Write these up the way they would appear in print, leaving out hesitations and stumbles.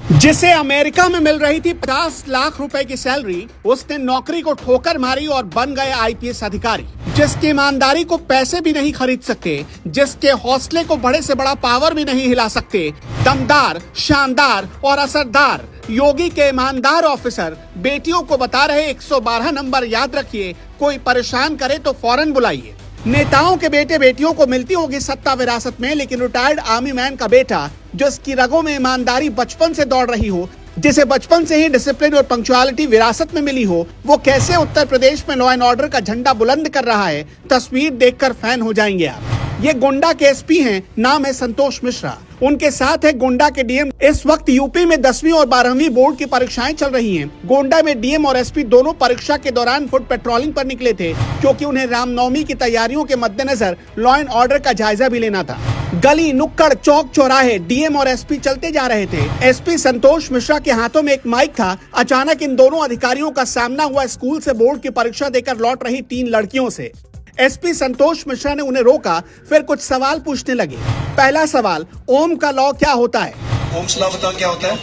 जिसे अमेरिका में मिल रही थी 50 लाख रुपए की सैलरी, उसने नौकरी को ठोकर मारी और बन गए आईपीएस अधिकारी। जिसकी ईमानदारी को पैसे भी नहीं खरीद सकते, जिसके हौसले को बड़े से बड़ा पावर भी नहीं हिला सकते, दमदार, शानदार और असरदार योगी के ईमानदार ऑफिसर बेटियों को बता रहे 112 नंबर याद रखिए, कोई परेशान करे तो फौरन बुलाइए। नेताओं के बेटे बेटियों को मिलती होगी सत्ता विरासत में, लेकिन रिटायर्ड आर्मी मैन का बेटा जिसकी रगों में ईमानदारी बचपन से दौड़ रही हो, जिसे बचपन से ही डिसिप्लिन और पंक्चुअलिटी विरासत में मिली हो, वो कैसे उत्तर प्रदेश में लॉ एंड ऑर्डर का झंडा बुलंद कर रहा है, तस्वीर देखकर फैन हो जाएंगे आप। ये गोंडा के एसपी हैं, नाम है संतोष मिश्रा। उनके साथ है गोंडा के डीएम। इस वक्त यूपी में 10वीं और 12वीं बोर्ड की परीक्षाएं चल रही हैं। गोंडा में डीएम और एसपी दोनों परीक्षा के दौरान फुट पेट्रोलिंग पर निकले थे, क्योंकि उन्हें रामनवमी की तैयारियों के मद्देनजर लॉ एंड ऑर्डर का जायजा भी लेना था। गली नुक्कड़ चौक चौराहे डीएम और एसपी चलते जा रहे थे। एसपी संतोष मिश्रा के हाथों में एक माइक था। अचानक इन दोनों अधिकारियों का सामना हुआ स्कूल से बोर्ड की परीक्षा देकर लौट रही 3 लड़कियों से। एसपी संतोष मिश्रा ने उन्हें रोका, फिर कुछ सवाल पूछने लगे। पहला सवाल, ओम का लॉ क्या होता है? ओम लॉ बताओ क्या होता है?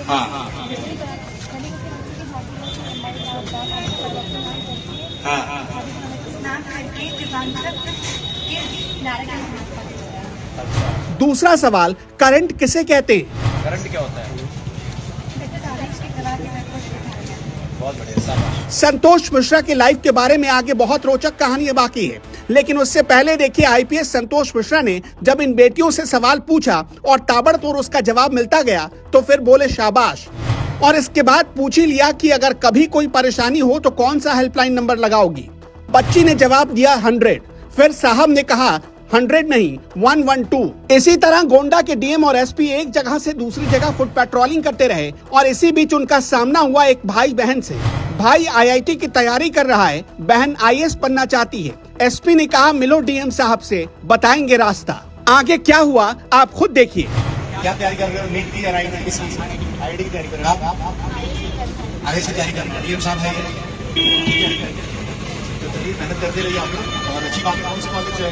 हाँ हाँ। दूसरा सवाल, करंट किसे कहते हैं? करंट क्या होता है? बहुत बढ़िया, शाबाश। संतोष मिश्रा की लाइफ के बारे में आगे बहुत रोचक कहानी बाकी है, लेकिन उससे पहले देखिए आईपीएस संतोष मिश्रा ने जब इन बेटियों से सवाल पूछा और ताबड़तोड़ उसका जवाब मिलता गया तो फिर बोले शाबाश। और इसके बाद पूछ ही लिया कि अगर कभी कोई परेशानी हो तो कौन सा हेल्पलाइन नंबर लगाओगी। बच्ची ने जवाब दिया 100। फिर साहब ने कहा 100 नहीं 112। इसी तरह गोंडा के डीएम और एसपी एक जगह से दूसरी जगह फुट पेट्रोलिंग करते रहे और इसी बीच उनका सामना हुआ एक भाई बहन से। भाई आईआईटी की तैयारी कर रहा है, बहन आईएएस बनना चाहती है। एसपी ने कहा मिलो डीएम साहब से, बताएंगे रास्ता। आगे क्या हुआ आप खुद देखिए। क्या तैयारी कर रहे हो? नीट की या आईआईटी की तैयारी कर रहे हो? आगे से तैयारी कर रहे हो? डीएम साहब है, मेहनत करते रहिए आप लोग। और अच्छी बात है,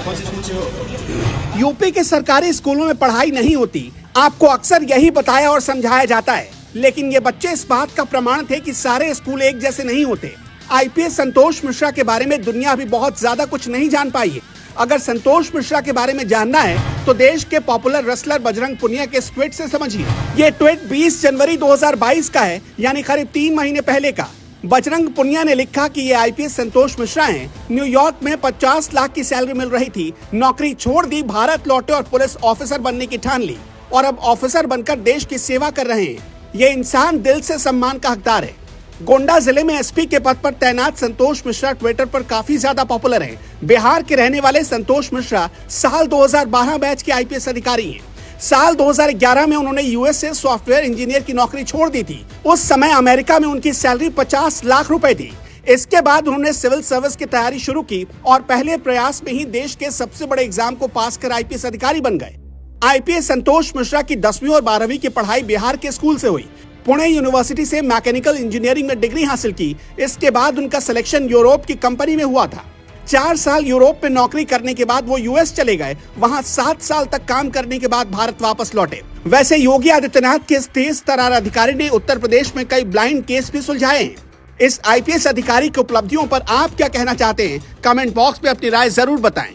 कौन से स्कूल से हो? यूपी के सरकारी स्कूलों में पढ़ाई नहीं होती, आपको अक्सर यही बताया और समझाया जाता है, लेकिन ये बच्चे इस बात का प्रमाण थे कि सारे स्कूल एक जैसे नहीं होते। आईपीएस संतोष मिश्रा के बारे में दुनिया अभी बहुत ज्यादा कुछ नहीं जान पाई है। अगर संतोष मिश्रा के बारे में जानना है तो देश के पॉपुलर रेसलर बजरंग पुनिया के ट्वीट से समझिए। ये ट्वीट 20 जनवरी 2022 का है, यानी करीब 3 महीने पहले का। बजरंग पुनिया ने लिखा कि ये आईपीएस संतोष मिश्रा हैं। न्यूयॉर्क में 50 लाख की सैलरी मिल रही थी, नौकरी छोड़ दी, भारत लौटे और पुलिस ऑफिसर बनने की ठान ली और अब ऑफिसर बनकर देश की सेवा कर रहे हैं। ये इंसान दिल से सम्मान का हकदार है। गोंडा जिले में एसपी के पद पर तैनात संतोष मिश्रा ट्विटर पर काफी ज्यादा पॉपुलर हैं। बिहार के रहने वाले संतोष मिश्रा साल 2012 बैच के आईपीएस अधिकारी हैं। साल 2011 में उन्होंने यूएस से सॉफ्टवेयर इंजीनियर की नौकरी छोड़ दी थी। उस समय अमेरिका में उनकी सैलरी 50 लाख रुपए थी। इसके बाद उन्होंने सिविल सर्विस की तैयारी शुरू की और पहले प्रयास में ही देश के सबसे बड़े एग्जाम को पास कर आईपीएस अधिकारी बन गए। आईपीएस संतोष मिश्रा की 10वीं और 12वीं की पढ़ाई बिहार के स्कूल से हुई। पुणे यूनिवर्सिटी से मैकेनिकल इंजीनियरिंग में डिग्री हासिल की। इसके बाद उनका सिलेक्शन यूरोप की कंपनी में हुआ था। 4 साल यूरोप में नौकरी करने के बाद वो यूएस चले गए। वहां 7 साल तक काम करने के बाद भारत वापस लौटे। वैसे योगी आदित्यनाथ के इस तेज तर्रार अधिकारी ने उत्तर प्रदेश में कई ब्लाइंड केस भी सुलझाए हैं। इस आईपीएस अधिकारी की उपलब्धियों पर आप क्या कहना चाहते हैं? कमेंट बॉक्स में अपनी राय जरूर बताएं।